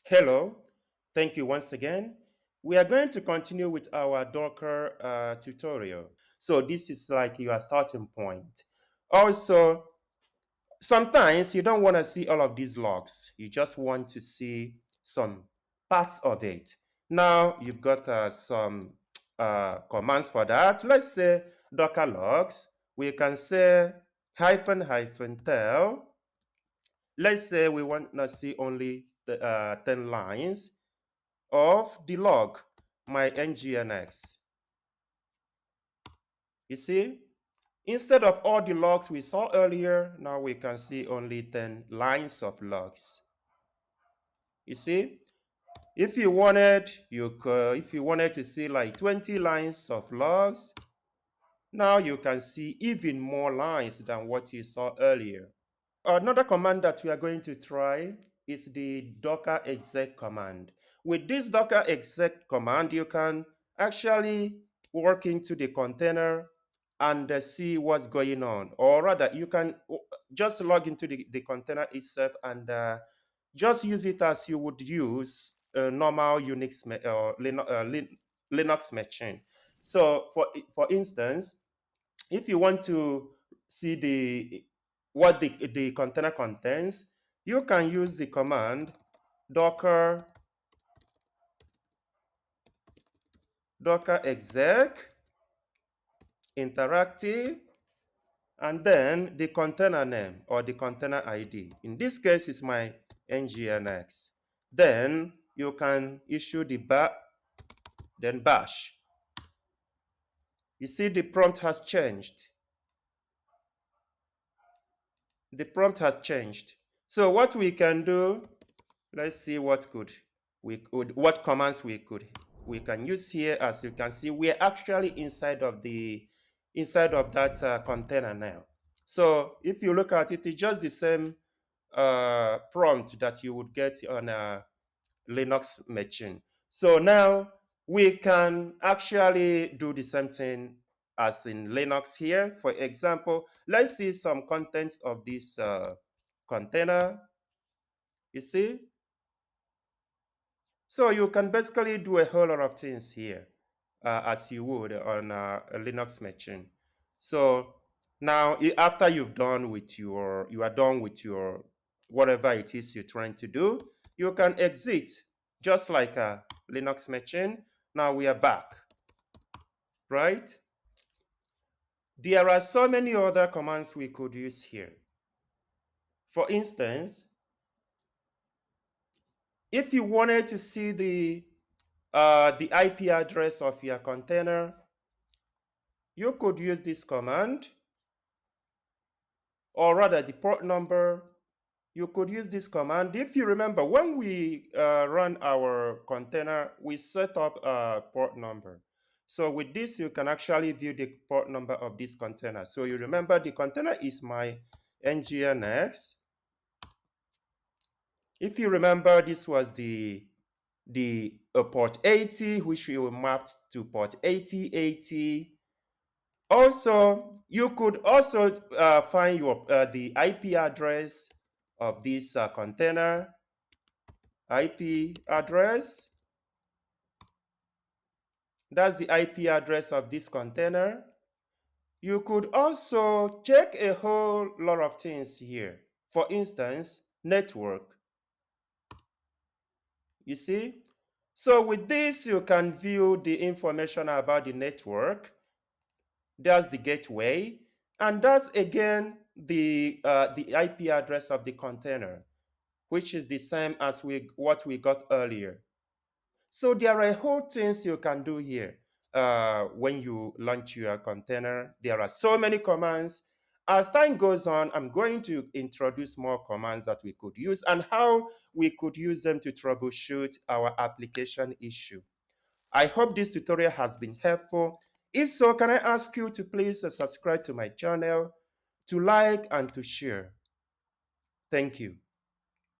Hello, thank you once again. We are going to continue with our Docker tutorial. So this is like your starting point. Also, sometimes you don't want to see all of these logs. You just want to see some parts of it. Now you've got some commands for that. Let's say Docker logs. We can say hyphen hyphen tail. Let's say we want to see only the 10 lines of the log, my nginx. You see, instead of all the logs we saw earlier, now we can see only 10 lines of logs. You see, if you wanted to see like 20 lines of logs, now you can see even more lines than what you saw earlier. Another command that we are going to try is the docker exec command. With this docker exec command, you can actually work into the container and see what's going on. Or rather, you can just log into the container itself and just use it as you would use a normal Unix or Linux machine. So for instance, if you want to see what the container contains, you can use the command docker exec interactive and then the container name or the container ID. In this case, it's my nginx. Then you can issue the then bash. You see the prompt has changed. The prompt has changed. So what we can do, let's see what commands we can use here. As you can see, we're actually inside of that container now. So if you look at it, it's just the same prompt that you would get on a Linux machine. So now we can actually do the same thing as in Linux here. For example, let's see some contents of this container. You see? So you can basically do a whole lot of things here as you would on a Linux machine. So now after you are done with your whatever it is you're trying to do, you can exit just like a Linux machine. Now we are back, right? There are so many other commands we could use here. For instance, if you wanted to see the IP address of your container, you could use this command, or rather the port number. You could use this command. If you remember, when we run our container, we set up a port number. So with this, you can actually view the port number of this container. So you remember the container is my nginx. If you remember, this was the port 80, which we mapped to port 8080. Also, you could also find the IP address of this container. IP address. That's the IP address of this container. You could also check a whole lot of things here. For instance, network. You see? So with this, you can view the information about the network. That's the gateway. And that's again the IP address of the container, which is the same as what we got earlier. So there are whole things you can do here when you launch your container. There are so many commands. As time goes on, I'm going to introduce more commands that we could use and how we could use them to troubleshoot our application issue. I hope this tutorial has been helpful. If so, can I ask you to please subscribe to my channel, to like and to share. Thank you.